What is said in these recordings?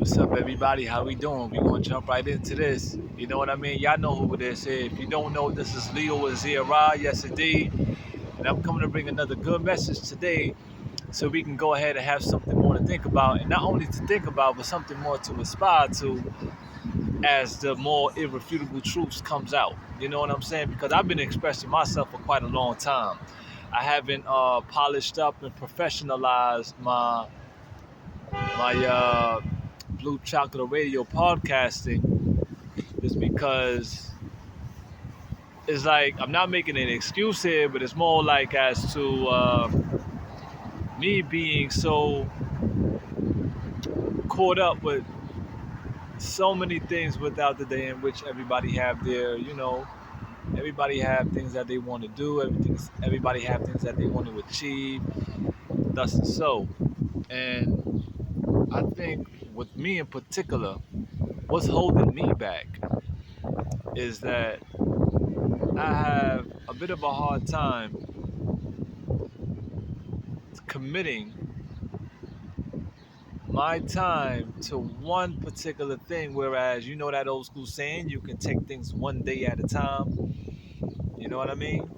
What's up, everybody? How we doing? We gonna jump right into this. You know what I mean? Y'all know who this is. If you don't know, this is Leo Azira. Yes, indeed. And I'm coming to bring another good message today, so we can go ahead and have something more to think about, and not only to think about, but something more to aspire to as the more irrefutable truths comes out. You know what I'm saying? Because I've been expressing myself for quite a long time. I haven't polished up and professionalized my Blue Chocolate Radio podcasting is because it's like I'm not making an excuse here, but it's more like as to me being so caught up with so many things without the day in which everybody have their, everybody have things that they want to do, everybody have things that they want to achieve, thus and so. And I think with me in particular, what's holding me back is that I have a bit of a hard time committing my time to one particular thing, whereas you know that old school saying, you can take things one day at a time. You know what I mean?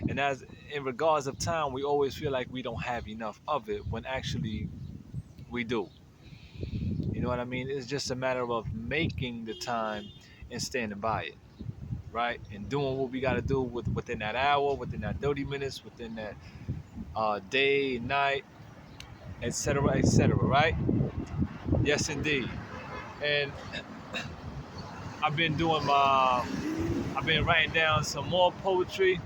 And as in regards of time, we always feel like we don't have enough of it when actually we do. You know what I mean? It's just a matter of making the time and standing by it, right? And doing what we got to do within that hour, within that 30 minutes, within that day, night, etc., right? Yes, indeed. And I've been doing I've been writing down some more poetry,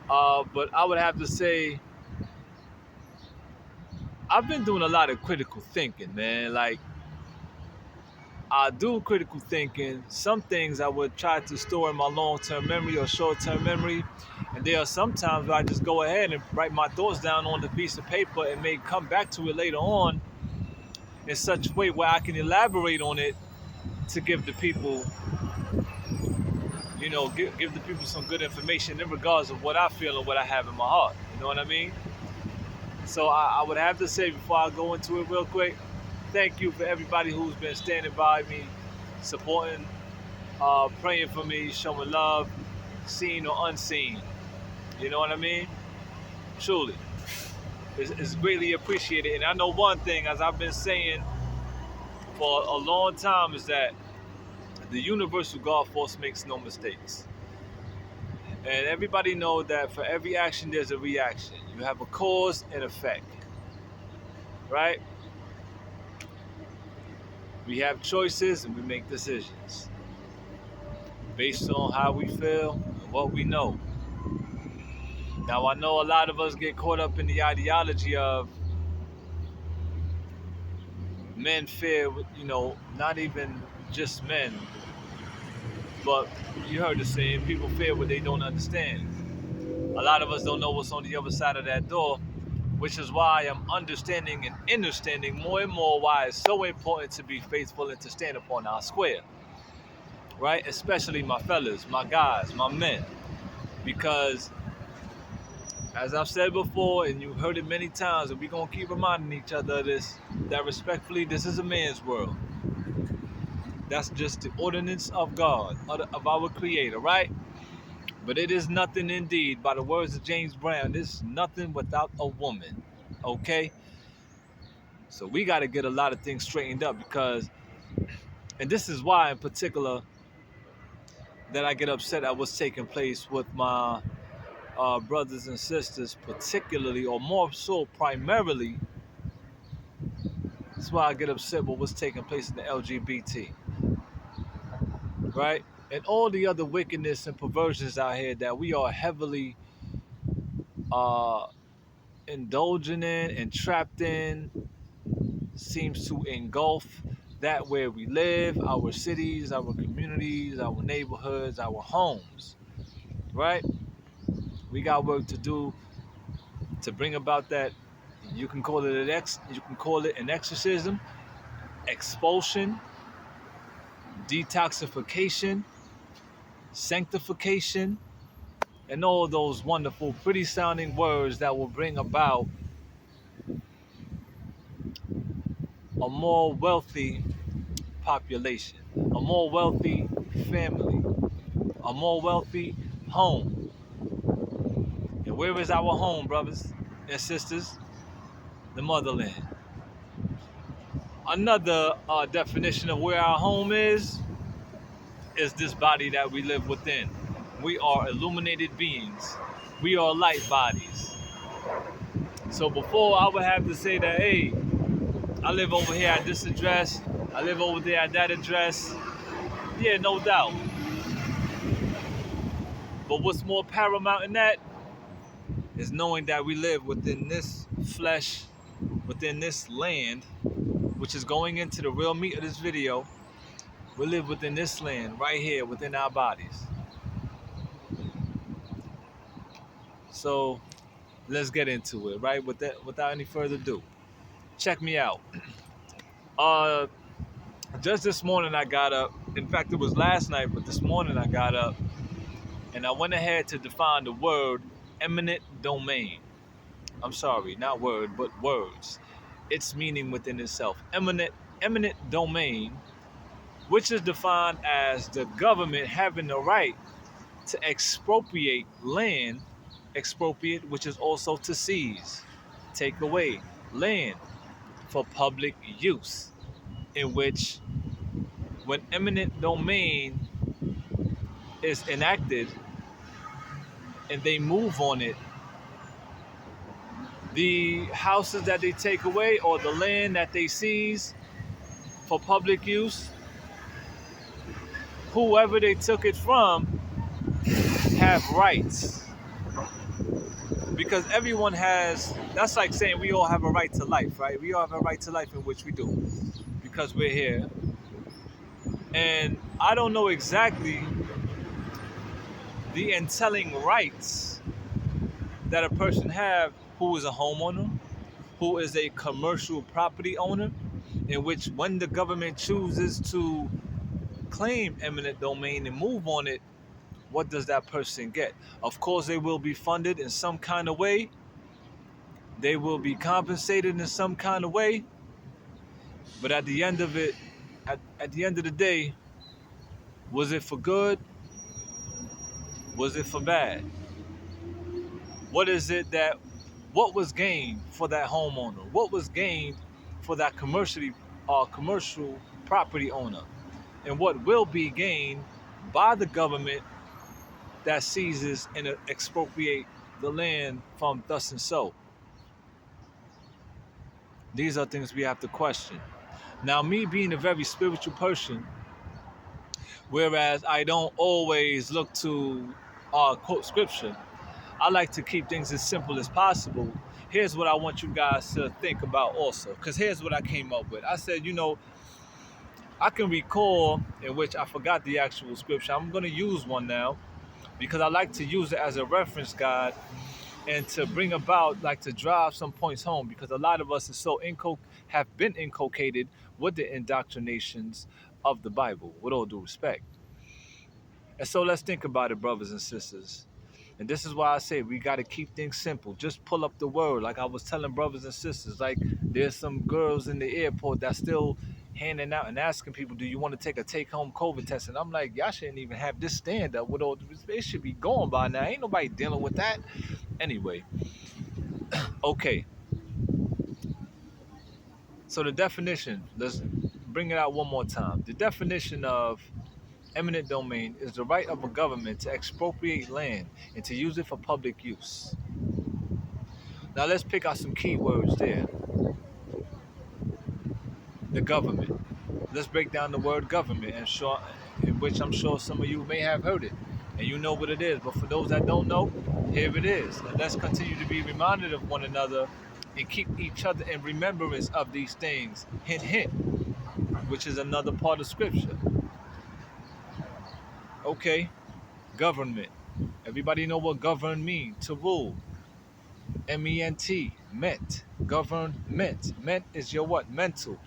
but I would have to say I've been doing a lot of critical thinking, man. Like, I do critical thinking. Some things I would try to store in my long-term memory or short-term memory, and there are some times where I just go ahead and write my thoughts down on the piece of paper and may come back to it later on in such a way where I can elaborate on it to give the people, give the people some good information in regards of what I feel and what I have in my heart. You know what I mean? So I would have to say before I go into it real quick, thank you for everybody who's been standing by me, supporting, praying for me, showing love, seen or unseen. You know what I mean? Truly. It's greatly appreciated. And I know one thing, as I've been saying for a long time, is that the universal God force makes no mistakes. And everybody knows that for every action, there's a reaction. You have a cause and effect, right? We have choices and we make decisions based on how we feel and what we know. Now, I know a lot of us get caught up in the ideology of men fear, not even just men, but you heard the saying, people fear what they don't understand. A lot of us don't know what's on the other side of that door, which is why I'm understanding and understanding more and more why it's so important to be faithful and to stand upon our square, right? Especially my fellas, my guys, my men, because as I've said before, and you've heard it many times, and we're going to keep reminding each other of this, that respectfully, this is a man's world. That's just the ordinance of God, of our Creator, right? But it is nothing indeed, by the words of James Brown, it's nothing without a woman, okay? So we got to get a lot of things straightened up because, and this is why in particular that I get upset at what's taking place with my brothers and sisters, particularly, or more so primarily, that's why I get upset with what's taking place in the LGBT, right? And all the other wickedness and perversions out here that we are heavily uh, indulging in and trapped in seems to engulf that where we live, our cities, our communities, our neighborhoods, our homes, right? We got work to do to bring about that. You can call it you can call it an exorcism, expulsion, detoxification, sanctification, and all those wonderful, pretty sounding words that will bring about a more wealthy population, a more wealthy family, a more wealthy home. And where is our home, brothers and sisters? The motherland. Another definition of where our home is this body that we live within. We are illuminated beings. We are light bodies. So before I would have to say that, hey, I live over here at this address, I live over there at that address. Yeah, no doubt. But what's more paramount in that is knowing that we live within this flesh, within this land, which is going into the real meat of this video. We live within this land right here within our bodies. So let's get into it, right? Without any further ado. Check me out. Uh just this morning I got up. In fact, it was last night, but this morning I got up and I went ahead to define the word eminent domain. I'm sorry, not word, but words. Its meaning within itself. Eminent domain, which is defined as the government having the right to expropriate land, expropriate, which is also to seize, take away land for public use, in which when eminent domain is enacted and they move on it, the houses that they take away or the land that they seize for public use, whoever they took it from have rights. Because everyone has, that's like saying we all have a right to life, right? We all have a right to life, in which we do, because we're here. And I don't know exactly the entailing rights that a person have who is a homeowner, who is a commercial property owner, in which when the government chooses to claim eminent domain and move on it, what does that person get? Of course, they will be funded in some kind of way. They will be compensated in some kind of way. But at the end of it, at the end of the day, was it for good? Was it for bad? What was gained for that homeowner? What was gained for that commercial property owner? And what will be gained by the government that seizes and expropriate the land from thus and so? These are things we have to question. Now, me being a very spiritual person, whereas I don't always look to quote scripture, I like to keep things as simple as possible. Here's what I want you guys to think about also, because here's what I came up with. I said, I can recall, in which I forgot the actual scripture. I'm going to use one now because I like to use it as a reference guide and to bring about, like, to drive some points home, because a lot of us have been inculcated with the indoctrinations of the Bible, with all due respect. And so let's think about it, brothers and sisters. And this is why I say we got to keep things simple. Just pull up the word. Like I was telling brothers and sisters, like there's some girls in the airport that still handing out and asking people, do you want to take a take-home COVID test? And I'm like, y'all shouldn't even have this stand up. With all it should be going by now. Ain't nobody dealing with that. Anyway, okay. So the definition, let's bring it out one more time. The definition of eminent domain is the right of a government to expropriate land and to use it for public use. Now let's pick out some key words there. The government. Let's break down the word government, in which I'm sure some of you may have heard it, and you know what it is. But for those that don't know, here it is. And let's continue to be reminded of one another and keep each other in remembrance of these things. Hint, hint, which is another part of scripture. Okay, government. Everybody know what govern means? To rule. M-E-N-T, ment. Government. Ment is your what? Mental.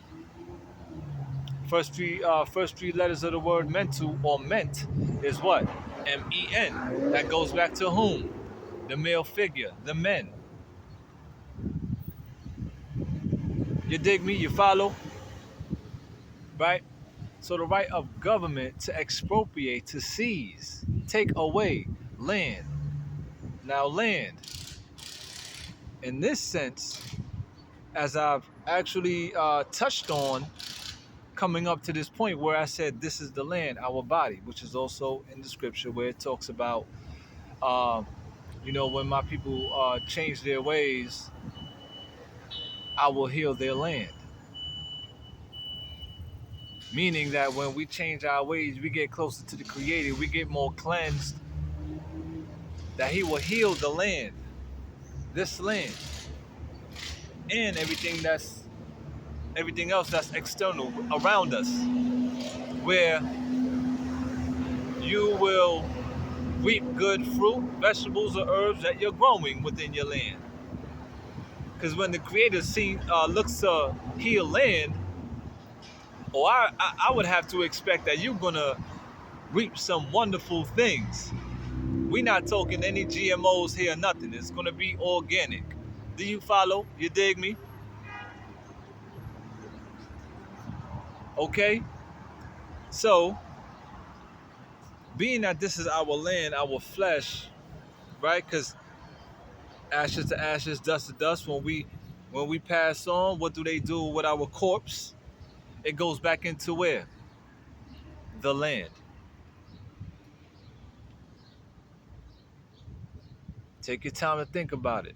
First three letters of the word mental or ment is what? M-E-N. That goes back to whom? The male figure, the men. You dig me? You follow? right? So the right of government to expropriate, to seize, take away land. Now, land, in this sense, as I've actually touched on coming up to this point where I said this is the land, our body, which is also in the scripture where it talks about, uh, when my people change their ways, I will heal their land. Meaning that when we change our ways, we get closer to the Creator, we get more cleansed, that He will heal the land, this land, and everything else that's external around us, where you will reap good fruit, vegetables, or herbs that you're growing within your land. Because when the Creator looks to heal land, or I would have to expect that you're gonna reap some wonderful things. We're not talking any GMOs here, nothing. It's gonna be organic. Do you follow? You dig me? Okay. So, being that this is our land, our flesh, right? Because ashes to ashes, dust to dust. When we pass on, what do they do with our corpse? It goes back into where? The land. Take your time to think about it.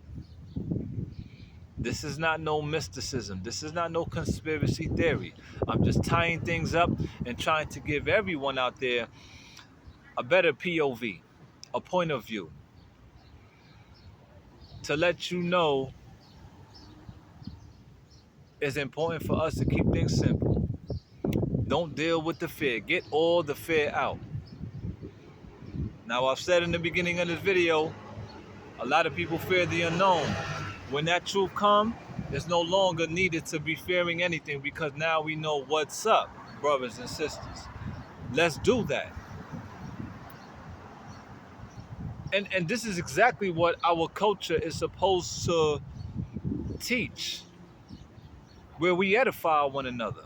This is not no mysticism. This is not no conspiracy theory. I'm just tying things up and trying to give everyone out there a better POV, a point of view, to let you know it's important for us to keep things simple. Don't deal with the fear. Get all the fear out. Now, I've said in the beginning of this video, a lot of people fear the unknown. When that truth comes, it's no longer needed to be fearing anything because now we know what's up, brothers and sisters. Let's do that. And this is exactly what our culture is supposed to teach, where we edify one another.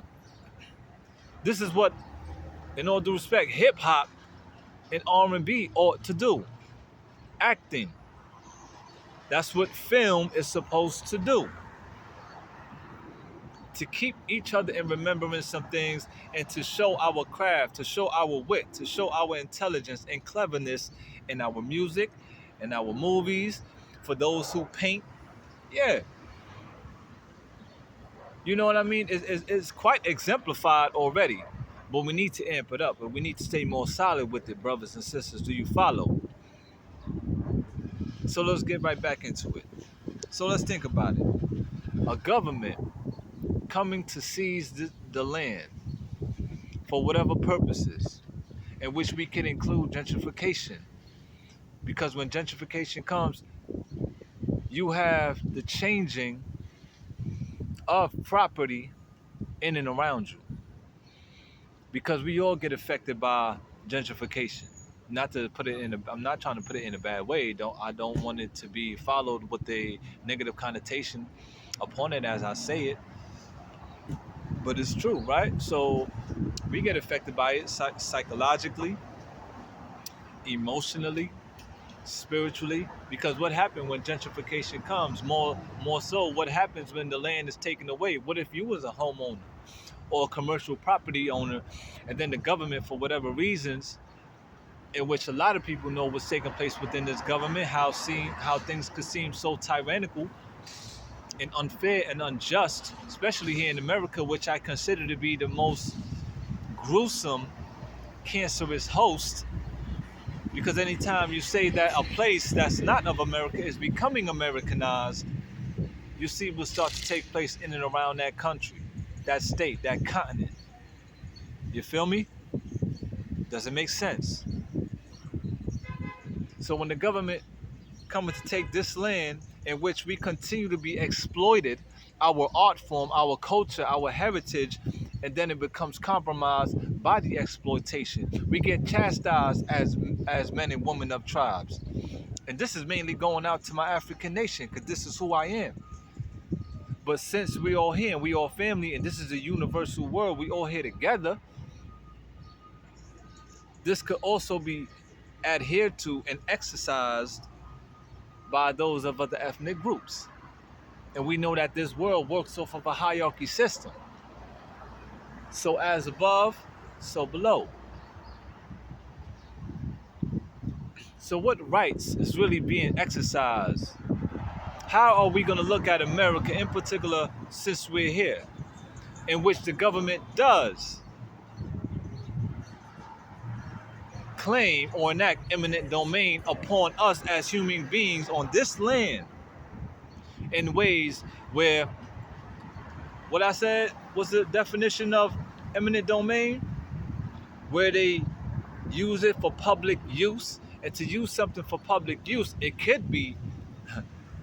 This is what, in all due respect, hip hop and R&B ought to do. Acting. That's what film is supposed to do. To keep each other in remembrance some things and to show our craft, to show our wit, to show our intelligence and cleverness in our music, in our movies, for those who paint. Yeah. You know what I mean? It's quite exemplified already, but we need to amp it up, but we need to stay more solid with it, brothers and sisters. Do you follow? So let's get right back into it. So let's think about it. A government coming to seize the land for whatever purposes, in which we can include gentrification. Because when gentrification comes, you have the changing of property in and around you. Because we all get affected by gentrification. I'm not trying to put it in a bad way. I don't want it to be followed with a negative connotation upon it as I say it. But it's true, right? So we get affected by it psychologically, emotionally, spiritually. Because what happens when gentrification comes? More so, what happens when the land is taken away? What if you was a homeowner or a commercial property owner, and then the government, for whatever reasons, in which a lot of people know what's taking place within this government, how things could seem so tyrannical and unfair and unjust, especially here in America, which I consider to be the most gruesome, cancerous host. Because anytime you say that a place that's not of America is becoming Americanized, you see what start to take place in and around that country, that state, that continent. You feel me? Does it make sense? So when the government coming to take this land in which we continue to be exploited, our art form, our culture, our heritage, and then it becomes compromised by the exploitation. We get chastised as men and women of tribes. And this is mainly going out to my African nation, because this is who I am. But since we all here and we all family, and this is a universal world, we all here together, this could also be adhered to and exercised by those of other ethnic groups. And we know that this world works off of a hierarchy system. So as above, so below. So what rights is really being exercised? How are we going to look at America in particular since we're here, in which the government does claim or enact eminent domain upon us as human beings on this land in ways where what I said was the definition of eminent domain, where they use it for public use. And to use something for public use, it could be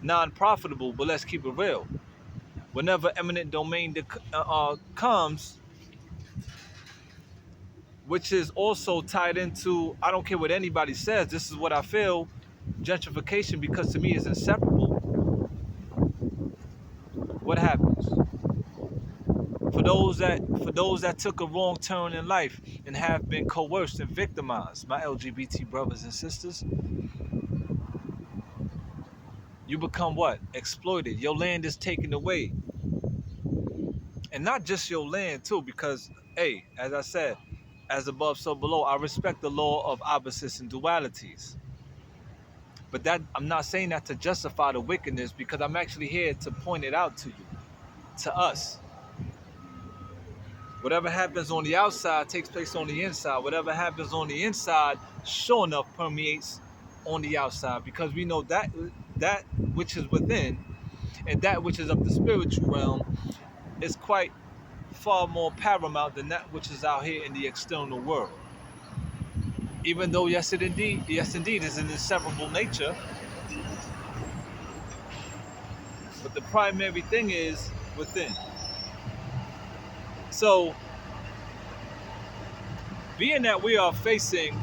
non-profitable, but let's keep it real. Whenever eminent domain comes, which is also tied into, I don't care what anybody says, this is what I feel, gentrification, because to me is inseparable. What happens? For those that took a wrong turn in life and have been coerced and victimized, my LGBT brothers and sisters, you become what? Exploited. Your land is taken away. And not just your land too, because hey, as I said, as above, so below. I respect the law of opposites and dualities. But that I'm not saying that to justify the wickedness, because I'm actually here to point it out to you, to us. Whatever happens on the outside takes place on the inside. Whatever happens on the inside, sure enough, permeates on the outside, because we know that which is within and that which is of the spiritual realm is quite far more paramount than that which is out here in the external world. Even though yes indeed is an inseparable nature, but the primary thing is within. So being that we are facing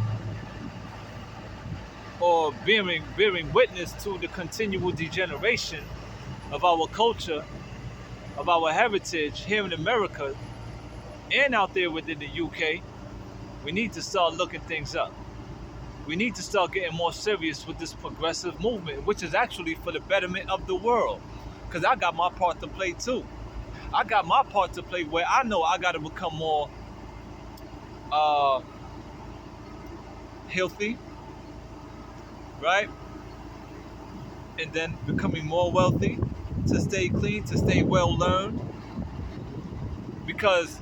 or bearing witness to the continual degeneration of our culture, of our heritage here in America and out there within the UK, we need to start looking things up. We need to start getting more serious with this progressive movement, which is actually for the betterment of the world. Because I got my part to play too. I got my part to play where I know I got to become more healthy, right? And then becoming more wealthy, to stay clean, to stay well learned. Because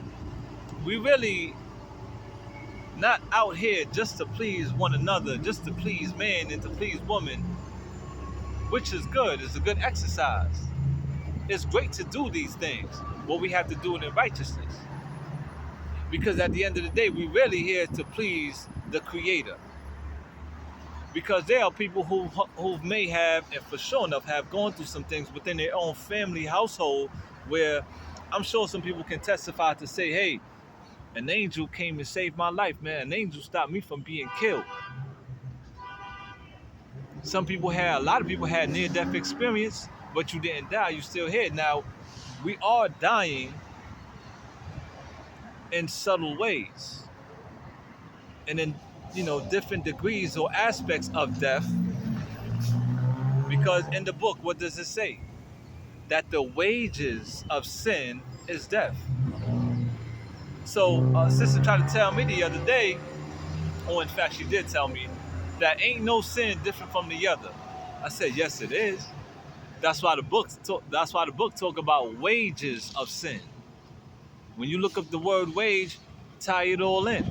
we really not out here just to please one another, just to please man and to please woman, which is good. It's a good exercise. It's great to do these things, but we have to do it in righteousness. Because at the end of the day, we're really here to please the Creator. Because there are people who may have, and for sure enough, have gone through some things within their own family household where I'm sure some people can testify to say, hey, an angel came and saved my life, man. An angel stopped me from being killed. A lot of people had near-death experience, but you didn't die, you still here. Now, we are dying in subtle ways. And in, different degrees or aspects of death. Because in the book, what does it say? That the wages of sin is death. So, sister tried to tell me the other day, or in fact, she did tell me, that ain't no sin different from the other. I said, yes, it is. That's why the book talk about wages of sin. When you look up the word wage, tie it all in.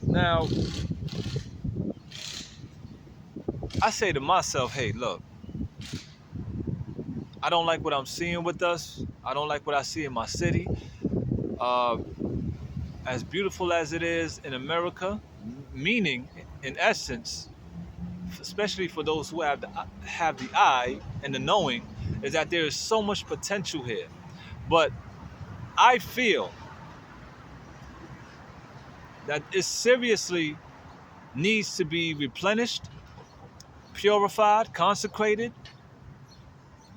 Now, I say to myself, hey, look, I don't like what I'm seeing with us. I don't like what I see in my city. As beautiful as it is in America, meaning, in essence, especially for those who have the eye and the knowing, is that there is so much potential here. But I feel that it seriously needs to be replenished, purified, consecrated,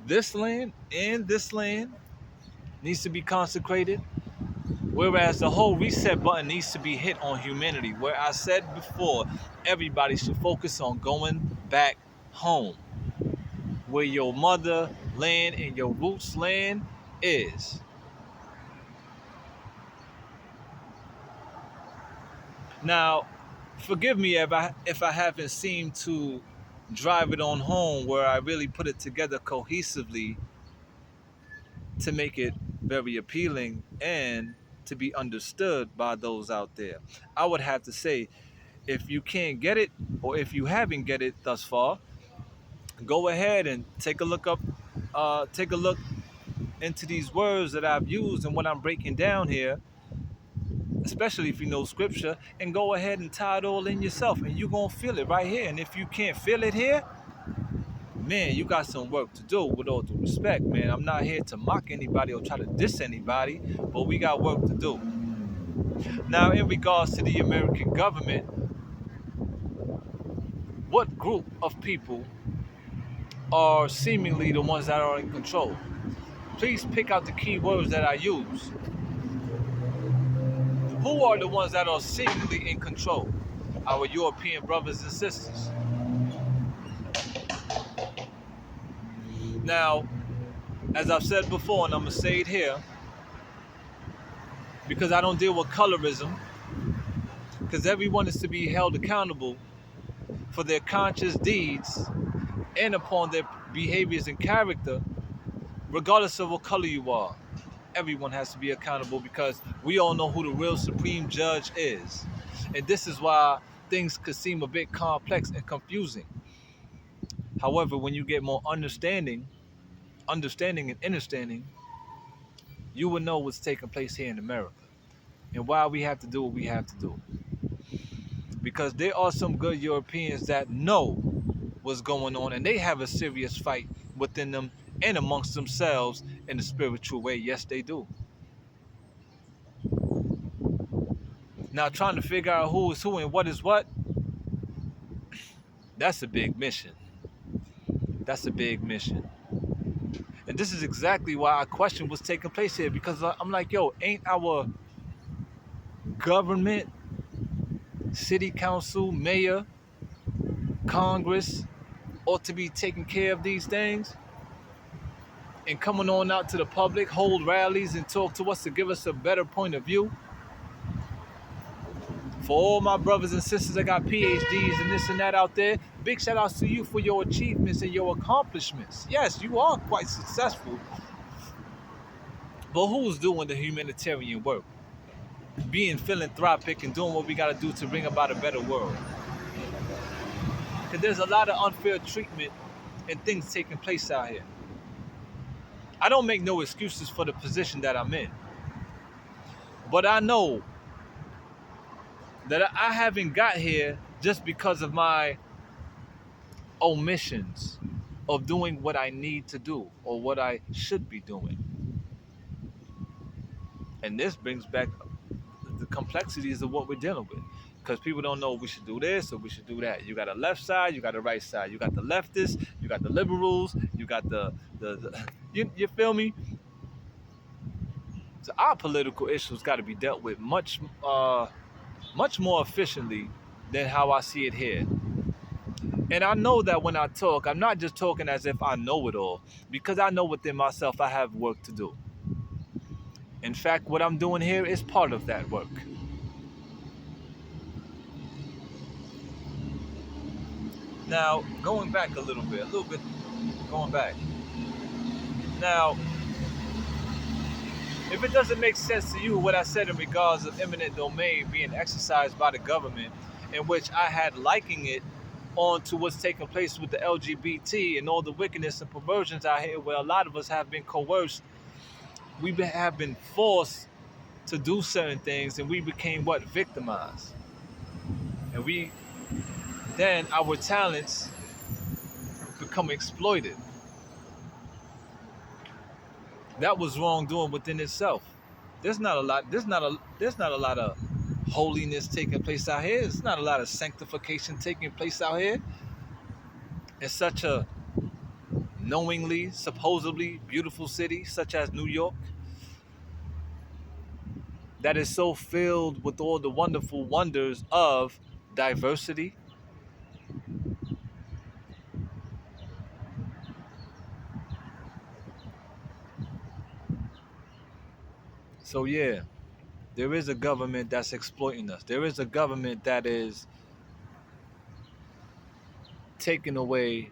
This land and this land needs to be consecrated, whereas the whole reset button needs to be hit on humanity. Where I said before, everybody should focus on going back home, where your mother land and your roots land is. Now, forgive me if I haven't seemed to drive it on home where I really put it together cohesively to make it very appealing and to be understood by those out there. I would have to say, if you can't get it, or if you haven't get it thus far, go ahead and take a look into these words that I've used and what I'm breaking down here, especially if you know scripture, and go ahead and tie it all in yourself, and you're gonna feel it right here. And if you can't feel it here, man, you got some work to do. With all due respect, man, I'm not here to mock anybody or try to diss anybody, but we got work to do. Now, in regards to the American government, what group of people are seemingly the ones that are in control? Please pick out the key words that I use. Who are the ones that are seemingly in control? Our European brothers and sisters. Now, as I've said before, and I'm going to say it here, because I don't deal with colorism, because everyone is to be held accountable for their conscious deeds and upon their behaviors and character, regardless of what color you are. Everyone has to be accountable, because we all know who the real supreme judge is. And this is why things could seem a bit complex and confusing. However, when you get more understanding and understanding, you will know what's taking place here in America and why we have to do what we have to do. Because there are some good Europeans that know what's going on, and they have a serious fight within them and amongst themselves in a spiritual way. Yes, they do. Now, trying to figure out who is who and what is what, that's a big mission. That's a big mission. And this is exactly why I question what's taking place here, because I'm like, yo, ain't our government, city council, mayor, Congress ought to be taking care of these things and coming on out to the public, hold rallies and talk to us to give us a better point of view? For all my brothers and sisters that got PhDs and this and that out there, big shout outs to you for your achievements and your accomplishments. Yes, you are quite successful. But who's doing the humanitarian work? Being philanthropic and doing what we got to do to bring about a better world. Because there's a lot of unfair treatment and things taking place out here. I don't make no excuses for the position that I'm in. But I know that I haven't got here just because of my omissions of doing what I need to do or what I should be doing. And this brings back the complexities of what we're dealing with. Because people don't know we should do this or we should do that. You got a left side, you got a right side. You got the leftists, you got the liberals, you got the you feel me? So our political issues got to be dealt with much more efficiently than how I see it here. And I know that when I talk, I'm not just talking as if I know it all, because I know within myself I have work to do. In fact, what I'm doing here is part of that work. Now, going back a little bit going back. Now, if it doesn't make sense to you what I said in regards of eminent domain being exercised by the government, in which I had liking it on to what's taking place with the LGBT and all the wickedness and perversions out here, where a lot of us have been coerced, have been forced to do certain things, and we became victimized. And then our talents become exploited. That was wrongdoing within itself. There's not a lot of holiness taking place out here. There's not a lot of sanctification taking place out here. It's such a knowingly, supposedly beautiful city such as New York that is so filled with all the wonderful wonders of diversity. So yeah, there is a government that's exploiting us. There is a government that is taking away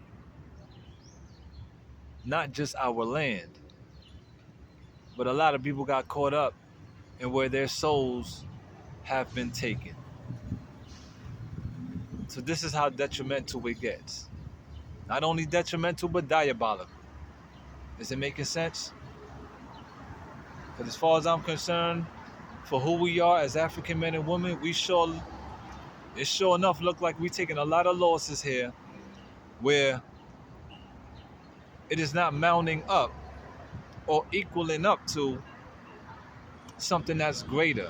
not just our land, but a lot of people got caught up in where their souls have been taken. So this is how detrimental it gets. Not only detrimental, but diabolical. Is it making sense? Because as far as I'm concerned, for who we are as African men and women, it sure enough look like we're taking a lot of losses here where it is not mounting up or equaling up to something that's greater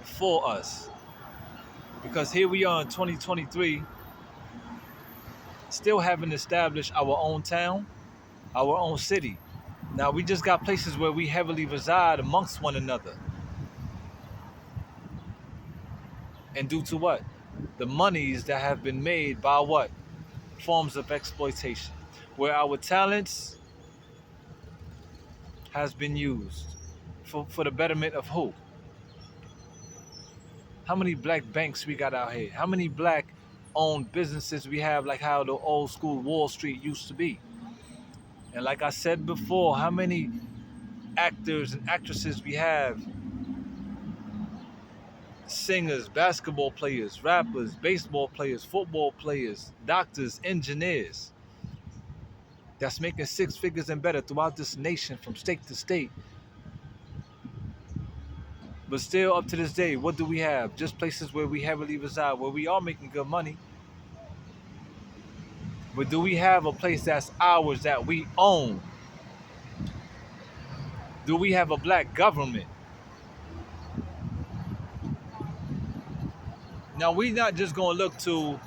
for us. Because here we are in 2023, still haven't established our own town, our own city. Now we just got places where we heavily reside amongst one another. And due to what? The monies that have been made by what? Forms of exploitation. Where our talents has been used. For the betterment of who? How many black banks we got out here? How many black owned businesses we have, like how the old school Wall Street used to be? And like I said before, how many actors and actresses we have, singers, basketball players, rappers, baseball players, football players, doctors, engineers, that's making six figures and better throughout this nation from state to state. But still, up to this day, what do we have? Just places where we heavily reside, where we are making good money. But do we have a place that's ours that we own? Do we have a black government? Now, we're not just going to look to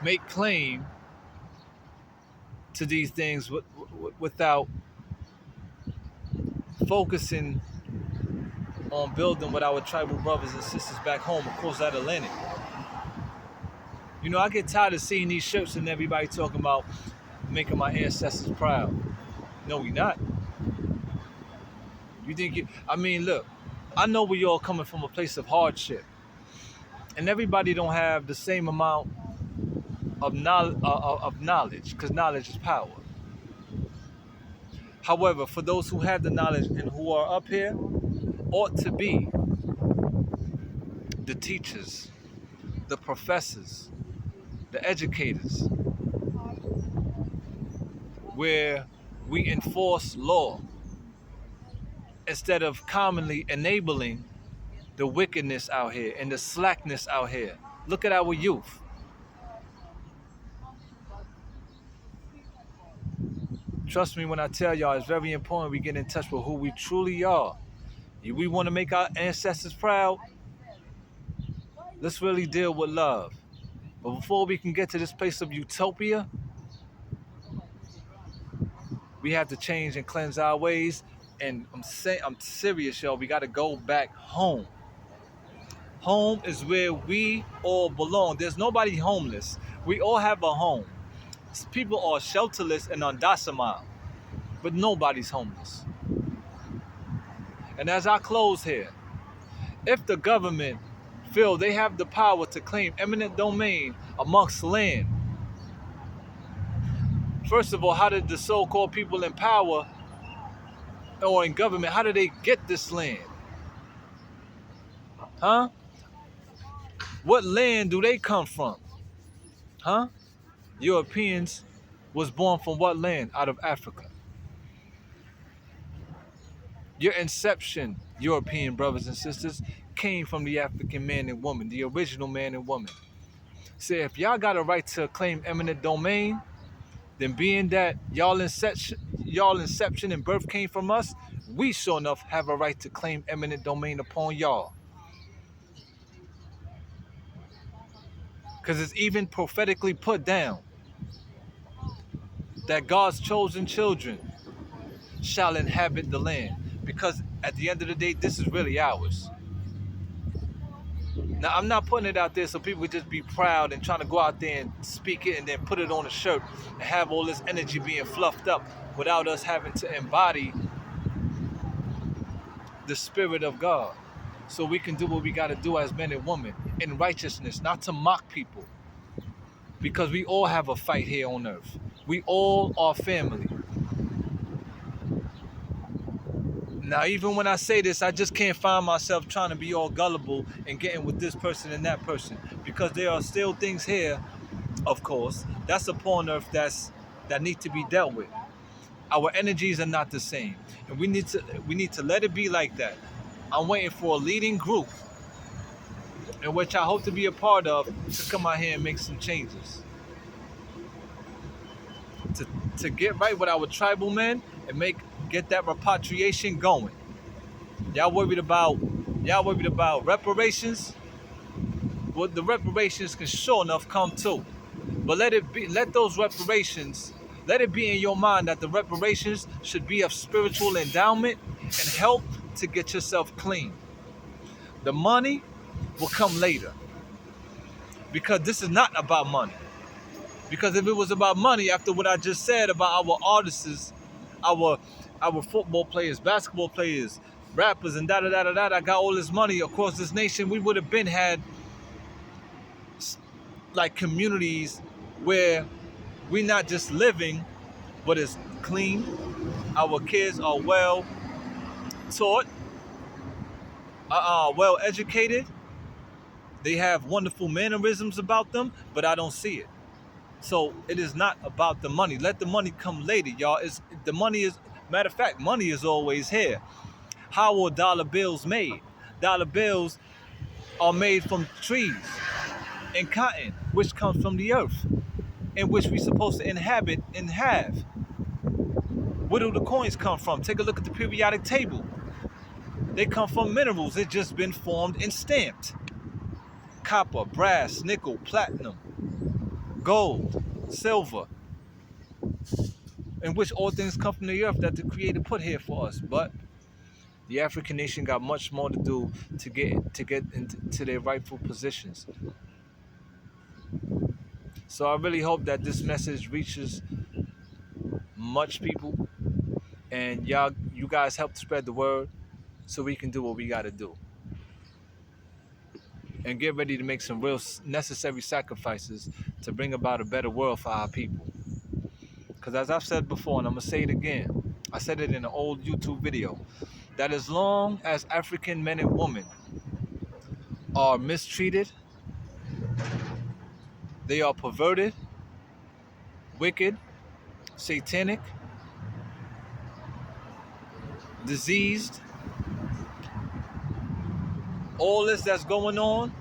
make claim to these things without focusing on building with our tribal brothers and sisters back home across that Atlantic. You know, I get tired of seeing these shirts and everybody talking about making my ancestors proud. No, we not. You think you? I mean, look, I know we all coming from a place of hardship, and everybody don't have the same amount of knowledge, because knowledge is power. However, for those who have the knowledge and who are up here, ought to be the teachers, the professors, the educators, where we enforce law instead of commonly enabling the wickedness out here and the slackness out here. Look at our youth. Trust me when I tell y'all, it's very important we get in touch with who we truly are. If we want to make our ancestors proud, let's really deal with love. But before we can get to this place of utopia, we have to change and cleanse our ways. And I'm serious, y'all. We got to go back home. Home is where we all belong. There's nobody homeless. We all have a home. People are shelterless and undocile, but nobody's homeless. And as I close here, if the government feel they have the power to claim eminent domain amongst land, first of all, how did the so-called people in power or in government, how did they get this land? Huh? What land do they come from? Huh? Europeans was born from what land? Out of Africa. Your inception, European brothers and sisters, came from the African man and woman, the original man and woman. Say, if y'all got a right to claim eminent domain, then being that y'all inception and birth came from us, we sure enough have a right to claim eminent domain upon y'all. Because it's even prophetically put down. that God's chosen children shall inhabit the land. Because at the end of the day, this is really ours. Now, I'm not putting it out there so people would just be proud and trying to go out there and speak it and then put it on a shirt and have all this energy being fluffed up without us having to embody the Spirit of God. So we can do what we got to do as men and women in righteousness, not to mock people. Because we all have a fight here on earth. We all are family. Now, even when I say this, I just can't find myself trying to be all gullible and getting with this person and that person. Because there are still things here, of course, that's upon earth that need to be dealt with. Our energies are not the same. And we need to let it be like that. I'm waiting for a leading group in which I hope to be a part of to come out here and make some changes. To get right with our tribal men and get that repatriation going. Y'all worried about reparations? Well, the reparations can sure enough come too. But let it be in your mind that the reparations should be of spiritual endowment and help to get yourself clean. The money will come later. Because this is not about money. Because if it was about money, after what I just said about our artists, our football players, basketball players, rappers, and I got all this money across this nation, we would have been had like communities where we're not just living, but it's clean. Our kids are well taught, well educated. They have wonderful mannerisms about them, but I don't see it. So it is not about the money. Let the money come later, y'all. Matter of fact, money is always here. How are dollar bills made? Dollar bills are made from trees and cotton, which comes from the earth, in which we're supposed to inhabit and have. Where do the coins come from? Take a look at the periodic table. They come from minerals. It's just been formed and stamped. Copper, brass, nickel, platinum, gold, silver, in which all things come from the earth that the Creator put here for us. But the African nation got much more to do to get into their rightful positions. So I really hope that this message reaches much people, and you guys help spread the word so we can do what we got to do. And get ready to make some real necessary sacrifices to bring about a better world for our people. Because as I've said before, and I'm going to say it again, I said it in an old YouTube video, that as long as African men and women are mistreated, they are perverted, wicked, satanic, diseased, all this that's going on,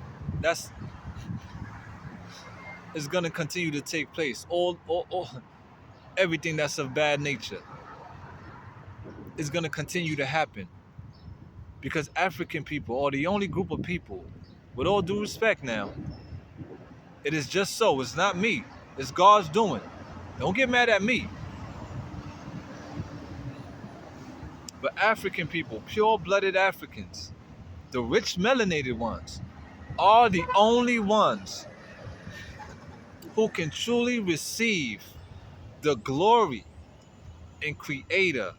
is going to continue to take place. All everything that's of bad nature is going to continue to happen. Because African people are the only group of people, with all due respect now, it is just so. It's not me. It's God's doing. Don't get mad at me. But African people, pure-blooded Africans, the rich melanated ones, are the only ones who can truly receive the glory and creator.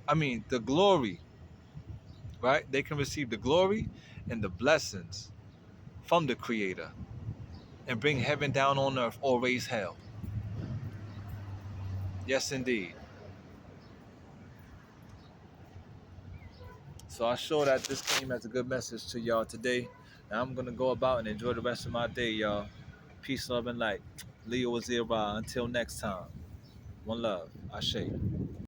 The glory, right? They can receive the glory and the blessings from the Creator and bring heaven down on earth or raise hell. Yes, indeed. So I'm sure that this came as a good message to y'all today. Now I'm going to go about and enjoy the rest of my day, y'all. Peace, love, and light. Leo Azira. Until next time. One love. Ashe.